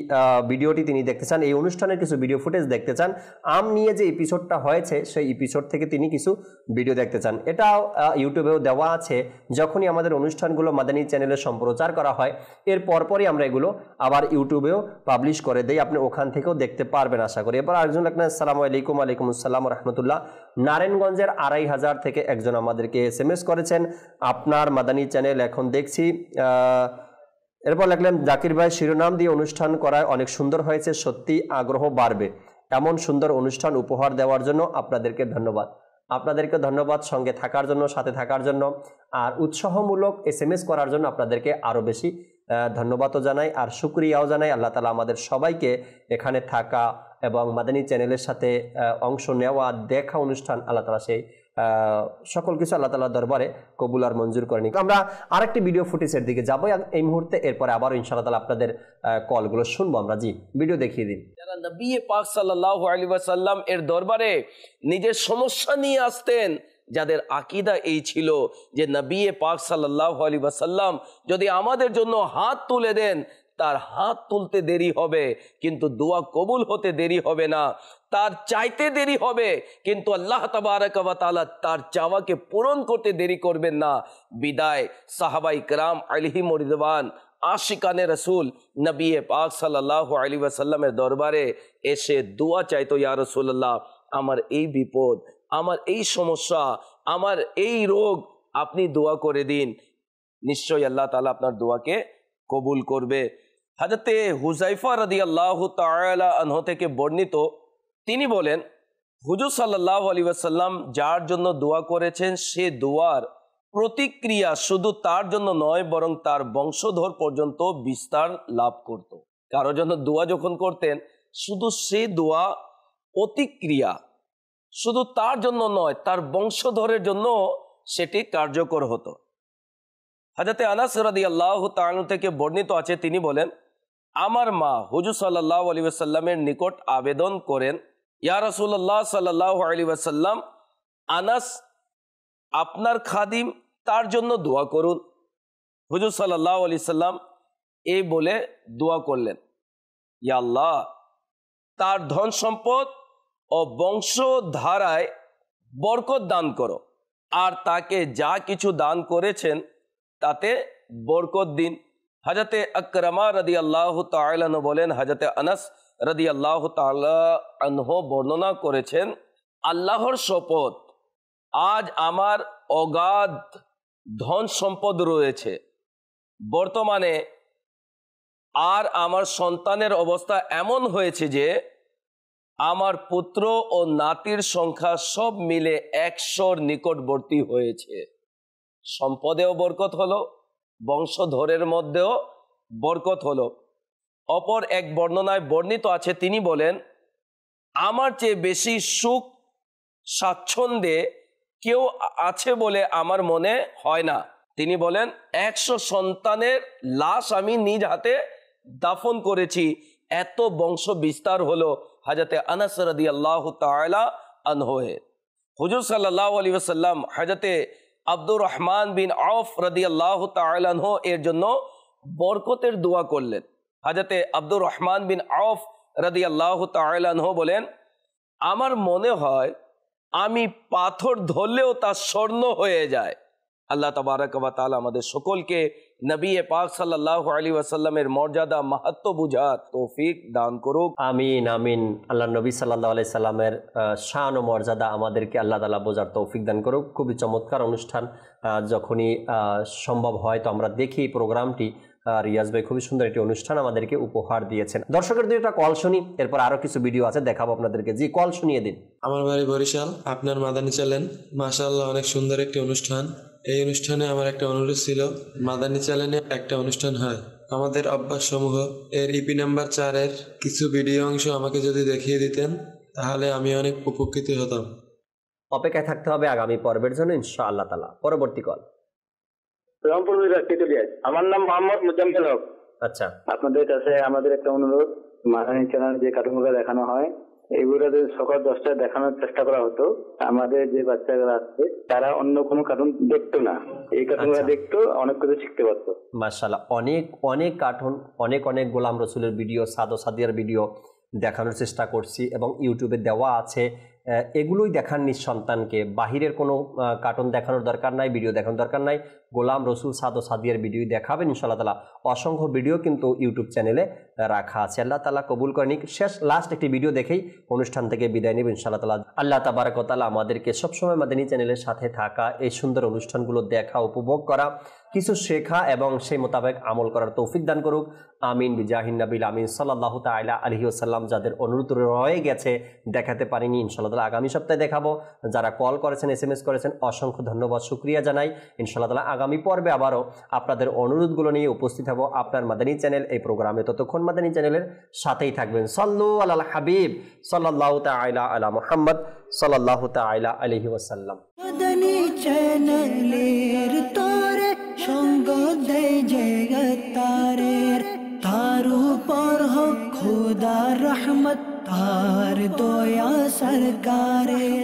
[SPEAKER 2] ভিডিওটি তিনি দেখতে চান, এই অনুষ্ঠানের কিছু ভিডিও ফুটেজ দেখতে চান। আম নিয়ে যে এপিসোডটা হয়েছে সেই এপিসোড থেকে তিনি কিছু ভিডিও দেখতে চান। এটাও ইউটিউবেও দেওয়া আছে। যখনই আমাদের অনুষ্ঠানগুলো মাদানী চ্যানেলে সম্প্রচার করা হয় এর পরপরই আমরা এগুলো আবার ইউটিউবেও পাবলিশ করে দেই, আপনি ওখান থেকেও দেখতে পারবেন আশা করি। এবার আরেকজন লেখেন, আসসালামু আলাইকুম। ওয়ালাইকুম আসসালাম রাহমাতুল্লাহ। নারায়ণগঞ্জের 2500 থেকে একজন আমাদেরকে SMS করেছেন, আপনার মাদানী চ্যানেল এখন দেখছি। এরপর লিখলেন, জাকির ভাই শিরোনাম দিয়ে অনুষ্ঠান করায় অনেক সুন্দর হয়েছে, সত্যি আগ্রহ বাড়বে। এমন সুন্দর অনুষ্ঠান উপহার দেওয়ার জন্য আপনাদেরকে ধন্যবাদ। আপনাদেরকে ধন্যবাদ সঙ্গে থাকার জন্য, সাথে থাকার জন্য, আর উৎসাহমূলক SMS করার জন্য আপনাদেরকে আরও বেশি ধন্যবাদও জানাই আর শুকরিয়াও জানাই। আল্লাহ তাআলা আমাদের সবাইকে এখানে থাকা এবং মাদানী চ্যানেলের সাথে অংশ নেওয়া, দেখা অনুষ্ঠান, আল্লাহ তাআলা সেই সকল কিছু আল্লাহ তাআলার দরবারে কবুল আর মঞ্জুর করে নিক। আমরা আরেকটি ভিডিও ফুটেজের দিকে যাবো এই মুহূর্তে, এরপরে আবারও ইনশাআল্লাহ তাআলা আপনাদের কলগুলো শুনবো আমরা। জি, ভিডিও দেখিয়ে দিন।
[SPEAKER 5] যারা নবী পাক সাল্লাল্লাহু আলাইহি ওয়াসাল্লাম এর দরবারে নিজের সমস্যা নিয়ে আসতেন, যাদের আকীদা এই ছিল যে নবী পাক সাল্লাল্লাহু আলাইহি ওয়াসাল্লাম যদি আমাদের জন্য হাত তুলে দেন, তার হাত তুলতে দেরি হবে কিন্তু দোয়া কবুল হতে দেরি হবে না, তার চাইতে দেরি হবে কিন্তু আল্লাহ তাবারক ওয়া তাআলা তার চাওয়াকে পূরণ করতে দেরি করবেন না। বিদায় সাহাবায়ে কেরাম আলাইহিমুর রিদওয়ান, আশিকানে রাসূল নবী পাক সাল্লাল্লাহু আলাইহি ওয়াসাল্লামের দরবারে এসে দোয়া চাইতো, ইয়া রাসূলুল্লাহ আমার এই বিপদ, আমার এই সমস্যা, আমার এই রোগ, আপনি দোয়া করে দিন, নিশ্চয়ই আল্লাহ তাআলা আপনার দোয়াকে কবুল করবে। হযরতে হুযায়ফা রাদিয়াল্লাহু তাআলা আনহু থেকে বর্ণিত, তিনি বলেন হুজুর সাল্লাল্লাহু আলাইহি ওয়াসাল্লাম যার জন্য দোয়া করেছেন সে দোয়ার প্রতিক্রিয়া শুধু তার জন্য নয় বরং তার বংশধর পর্যন্ত বিস্তার লাভ করত। কারো জন্য দোয়া যখন করতেন শুধু সে দোয়া প্রতিক্রিয়া শুধু তার জন্য নয়, তার বংশধরের জন্য সেটি কার্যকর হতো। হযরতে আনাস রাদিয়াল্লাহু তাআলা থেকে বর্ণিত আছে, তিনি বলেন, আমার মা হুজুর সাল্লাল্লাহু আলাইহি ওয়াসাল্লামের নিকট আবেদন করেন, ইয়া রাসূলুল্লাহ সাল্লাল্লাহু আলাইহি ওয়াসাল্লাম, আনাস আপনার খাদিম, তার জন্য দোয়া করুন। হুজুর সাল্লাল্লাহু আলাইহি সাল্লাম এই বলে দোয়া করলেন, ইয়া আল্লাহ, তার ধন সম্পদ ও বংশধারায় বরকত দান করো, আর তাকে যা কিছু দান করেছেন তাতে বরকত দিন। হযরতে আকরামা রাদিয়াল্লাহু তাআলা আনহু বলেন, হযরতে আনাস রাদিয়াল্লাহু তাআলা আনহু বর্ণনা করেছেন, আল্লাহর শপথ, আজ আমার অগাধ ধন সম্পদ রয়েছে, বর্তমানে আর আমার সন্তানের অবস্থা এমন হয়েছে যে আমার পুত্র ও নাতির সংখ্যা সব মিলে 100-র নিকটবর্তী হয়েছে। সম্পদেও বরকত হলো, বংশধরের মধ্যেও বরকত হলো। অপর এক বর্ণনায় বর্ণিত আছে, তিনি বলেন, আমার চেয়ে বেশি সুখ স্বাচ্ছন্দ্যে কেউ আছে বলে আমার মনে হয় না। তিনি বলেন, 100 সন্তানের লাশ আমি নিজ হাতে দাফন করেছি, এত বংশ বিস্তার হলো হযরতে আনাস রাদিয়াল্লাহু তাআলা আনহু। হুজুর সাল্লাল্লাহু আলাইহি ওয়াসাল্লাম হযরতে আব্দুর রহমান বিন আউফ রাদিয়াল্লাহু তাআলা আনহু এর জন্য বরকতের দোয়া করলেন। হযরতে আব্দুর রহমান বিন আউফ রাদিয়াল্লাহু তাআলা আনহু বলেন, আমার মনে হয় আমি পাথর ধরলেও তা স্বর্ণ হয়ে যায়। আল্লাহ তাবারাক ওয়া তাআলা আমাদের সকলকে নবী পাক সাল্লাল্লাহু আলাইহি ওয়াসাল্লামের মর্যাদা মাহাত্ম্য বুঝার তৌফিক দান করুক।
[SPEAKER 2] আমিন আমিন। আল্লাহ নবী সাল্লাল্লাহু আলাইহি সাল্লামের শান ও মর্যাদা আমাদেরকে আল্লাহ তাআলা বোঝার তৌফিক দান করুক। খুবই চমৎকার অনুষ্ঠান, যখনই সম্ভব হয় তো আমরা দেখি প্রোগ্রামটি। রিয়াজ ভাই খুবই সুন্দর একটি অনুষ্ঠান আমাদেরকে উপহার দিয়েছেন। দর্শকের দুইটা কল শুনি, এরপর আরো কিছু ভিডিও আছে দেখাবো আপনাদেরকে। জি, কল শুনিয়ে দিন।
[SPEAKER 19] আমার বাড়ি বরিশাল, আপনার মাদানী চ্যানেল মাশাআল্লাহ অনেক সুন্দর একটি অনুষ্ঠান। এই অনুষ্ঠানে আমার একটা অনুরোধ ছিল, মাদানী চ্যানেলে একটা অনুষ্ঠান হয় আমাদের অভ্যাস সমূহ, এর ইপি নাম্বার 4-এর কিছু ভিডিও অংশ আমাকে যদি দেখিয়ে দিতেন তাহলে আমি অনেক উপকৃত হতাম।
[SPEAKER 2] অপেক্ষায় থাকতে হবে আগামী পর্বের জন্য ইনশাআল্লাহ তাআলা। পরবর্তী কল।
[SPEAKER 20] রংপুর বিভাগ তেতুলিয়া। আমার নাম মোহাম্মদ মুজাম্মেল হক।
[SPEAKER 2] আচ্ছা,
[SPEAKER 20] আপনাদের কাছে আমাদের একটা অনুরোধ, মাদানী চ্যানেল যে কার্টুনগুলো দেখানো হয় এগুলো সকাল 10টায় দেখানোর চেষ্টা করা হতো। আমাদের যে বাচ্চারা আছে তারা অন্য কোনো কার্টুন দেখতো না, এই কার্টুনগুলো দেখতো, অনেক কিছু শিখতে পারতো।
[SPEAKER 2] মাশাআল্লাহ, অনেক অনেক কার্টুন, অনেক অনেক গোলাম রসুলের ভিডিও, সাদো সাদিয়ার ভিডিও দেখানোর চেষ্টা করছি এবং ইউটিউবে দেওয়া আছে। এগুলোই দেখান নিজ সন্তানকে, বাহিরের কোনো কার্টুন দেখানোর দরকার নাই, ভিডিও দেখানোর দরকার নাই। গোলাম রসুল সাদো সাদিয়ার ভিডিও দেখাবেন ইনশাআল্লাহ তাআলা। অসংখ্য ভিডিও কিন্তু ইউটিউব চ্যানেলে রাখা আছে। আল্লাহ তাআলা কবুল করে নিক। লাস্ট একটি ভিডিও দেখেই অনুষ্ঠান থেকে বিদায় নেব ইনশাআল্লাহ তাআলা। আল্লাহ তাবারাক ওয়া তাআলা আমাদেরকে সবসময় মাদানী চ্যানেলের সাথে থাকা, এই সুন্দর অনুষ্ঠানগুলো দেখা, উপভোগ করা, কিছু শেখা এবং সেই মোতাবেক আমল করার তৌফিক দান করুক। আমিন বিজাহিন নবিল আমিন সাল্লাল্লাহু তাআলা আলাইহি ওয়াসাল্লাম। যাদের অনুরোধ রয়ে গেছে দেখাতে পারিনি, ইনশাআল্লাহ তাআলা আগামী সপ্তাহে দেখাবো। যারা কল করেছেন, SMS করেছেন, অসংখ্য ধন্যবাদ, শুকরিয়া জানাই। ইনশাআল্লাহ তাআলা আগামী পর্বে আবারও আপনাদের অনুরোধগুলো নিয়ে উপস্থিত হব আপনার মাদানী চ্যানেল এই প্রোগ্রামে। ততক্ষণ মাদানী চ্যানেলের সাথেই থাকবেন। সাল্লু আলাল হাবিব সাল্লাল্লাহু তাআলা আলা মুহাম্মদ সাল্লাল্লাহু তাআলা আলাইহি ওয়াসাল্লাম।
[SPEAKER 1] মাদানী চ্যানেলের তোরে সঙ্গ দেয় জগতারের, তার উপর হোক খোদার রহমত, তার দয়া সরকারের।